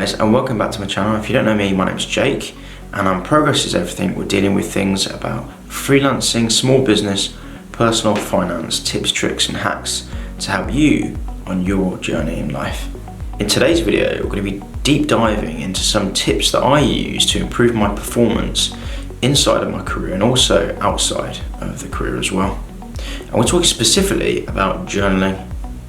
guys, and welcome back to my channel. If you don't know me, my name is Jake, and Progress is Everything. We're dealing with things about freelancing, small business, personal finance, tips, tricks and hacks to help you on your journey in life. In today's video, we're going to be deep diving into some tips that I use to improve my performance inside of my career and also outside of the career as well. And we're talking specifically about journaling.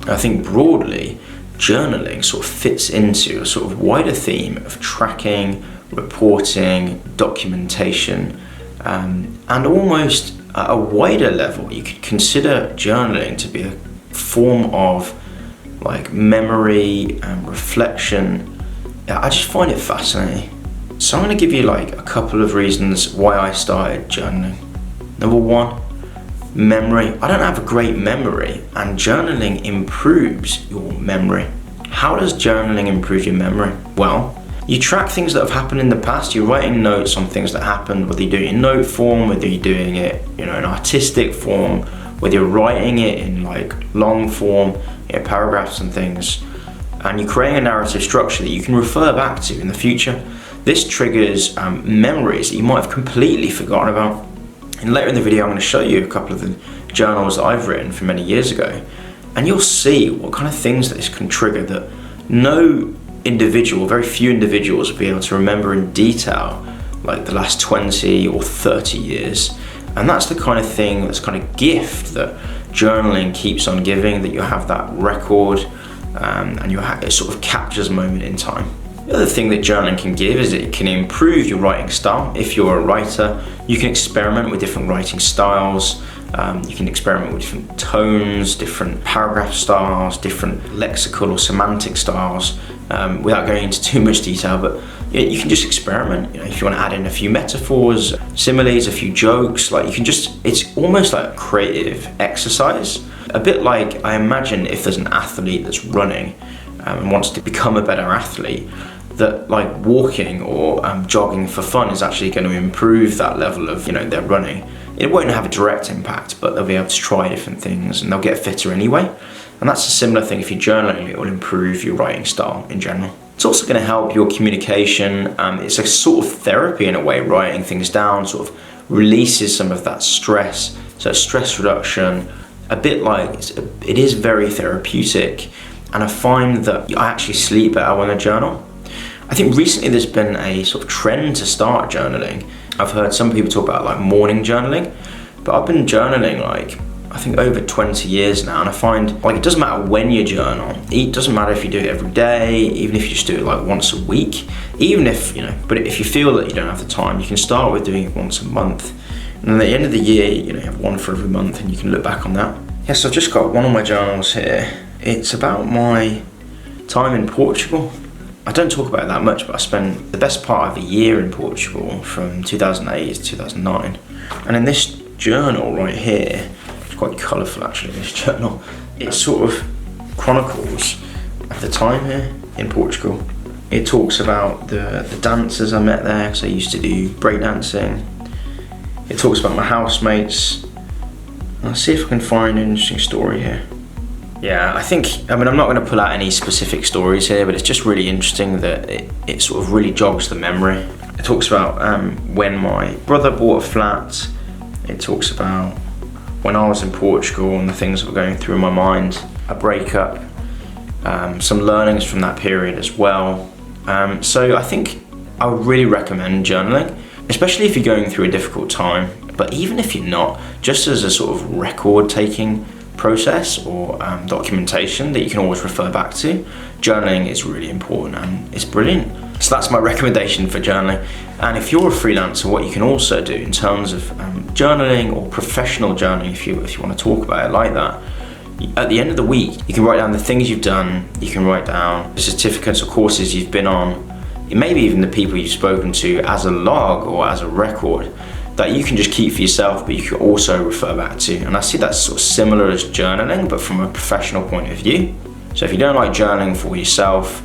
I think broadly, journaling sort of fits into a sort of wider theme of tracking, reporting, documentation, and almost at a wider level, you could consider journaling to be a form of like memory and reflection. I just find it fascinating. So I'm going to give you like a couple of reasons why I started journaling. Number one, memory. I don't have a great memory, and journaling improves your memory. How does journaling improve your memory? Well, you track things that have happened in the past. You're writing notes on things that happened, whether you're doing it in note form, whether you're doing it, in artistic form, whether you're writing it in like long form, paragraphs and things, and you're creating a narrative structure that you can refer back to in the future. This triggers memories that you might have completely forgotten about. And later in the video, I'm going to show you a couple of the journals that I've written from many years ago, and you'll see what kind of things that this can trigger that no individual, very few individuals will be able to remember in detail, like the last 20 or 30 years. And that's the kind of thing, that's kind of gift that journaling keeps on giving, that you have that record, and it sort of captures a moment in time. The other thing that journaling can give is it can improve your writing style. If you're a writer, you can experiment with different writing styles. You can experiment with different tones, different paragraph styles, different lexical or semantic styles, without going into too much detail, but you can just experiment. If you want to add in a few metaphors, similes, a few jokes, it's almost like a creative exercise. A bit like, I imagine, if there's an athlete that's running and wants to become a better athlete, that like walking or jogging for fun is actually going to improve that level of their running. It won't have a direct impact, but they'll be able to try different things and they'll get fitter anyway. And that's a similar thing. If you're journaling, it will improve your writing style in general. It's also going to help your communication. It's a sort of therapy in a way. Writing things down sort of releases some of that stress. So stress reduction, a bit like it is very therapeutic. And I find that I actually sleep better when I journal. I think recently there's been a sort of trend to start journaling. I've heard some people talk about like morning journaling, but I've been journaling I think over 20 years now, and I find like it doesn't matter when you journal. It doesn't matter if you do it every day, even if you just do it like once a week, even if, but if you feel that you don't have the time, you can start with doing it once a month. And then at the end of the year, you have one for every month and you can look back on that. Yes, I've just got one of my journals here. It's about my time in Portugal. I don't talk about it that much, but I spent the best part of a year in Portugal from 2008 to 2009. And in this journal right here, it's quite colourful actually, this journal, it sort of chronicles the time here in Portugal. It talks about the dancers I met there, because I used to do breakdancing. It talks about my housemates. I'll see if I can find an interesting story here. Yeah, I'm not going to pull out any specific stories here, but it's just really interesting that it sort of really jogs the memory. It talks about when my brother bought a flat. It talks about when I was in Portugal and the things that were going through my mind, a breakup, some learnings from that period as well. So I think I would really recommend journaling, especially if you're going through a difficult time, but even if you're not, just as a sort of record-taking process or documentation that you can always refer back to. Journaling is really important and it's brilliant. So that's my recommendation for journaling. And if you're a freelancer, what you can also do in terms of journaling or professional journaling, if you want to talk about it like that, at the end of the week, you can write down the things you've done. You can write down the certificates or courses you've been on, maybe even the people you've spoken to, as a log or as a record that you can just keep for yourself, but you can also refer back to. And I see that's sort of similar as journaling, but from a professional point of view. So if you don't like journaling for yourself,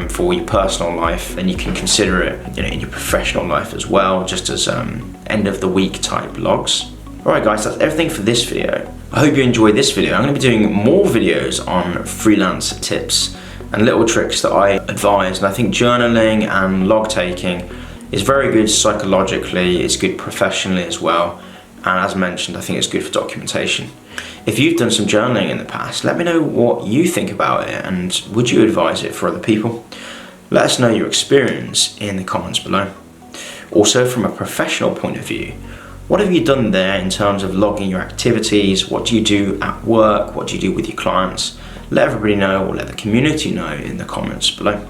for your personal life, then you can consider it in your professional life as well, just as end of the week type logs. Alright guys, that's everything for this video. I hope you enjoyed this video. I'm going to be doing more videos on freelance tips and little tricks that I advise. And I think journaling and log taking is very good psychologically, it's good professionally as well. And as mentioned, I think it's good for documentation. If you've done some journaling in the past, let me know what you think about it and would you advise it for other people? Let us know your experience in the comments below. Also, from a professional point of view, what have you done there in terms of logging your activities? What do you do at work? What do you do with your clients? Let everybody know, or let the community know in the comments below.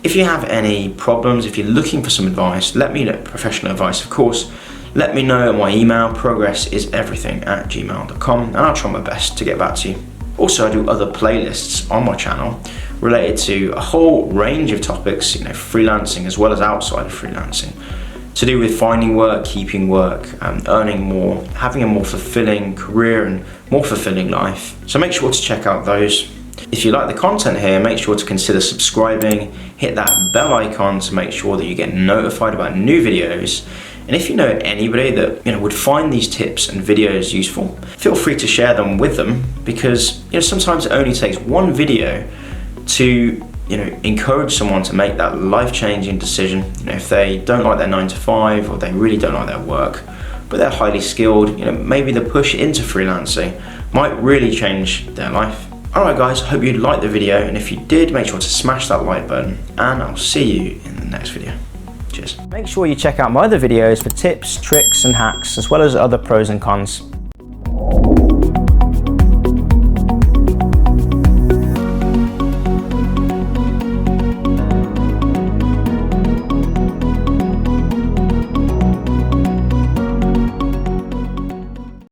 If you have any problems, if you're looking for some advice, let me know, professional advice of course, let me know at my email, progressiseverything@gmail.com, and I'll try my best to get back to you. Also, I do other playlists on my channel related to a whole range of topics, freelancing as well as outside of freelancing, to do with finding work, keeping work, earning more, having a more fulfilling career and more fulfilling life. So make sure to check out those. If you like the content here, make sure to consider subscribing, hit that bell icon to make sure that you get notified about new videos. And if you know anybody that would find these tips and videos useful, feel free to share them with them, because sometimes it only takes one video to encourage someone to make that life-changing decision. If they don't like their 9 to 5 or they really don't like their work, but they're highly skilled, maybe the push into freelancing might really change their life. Alright guys, I hope you liked the video, and if you did, make sure to smash that like button, and I'll see you in the next video. Cheers. Make sure you check out my other videos for tips, tricks and hacks, as well as other pros and cons.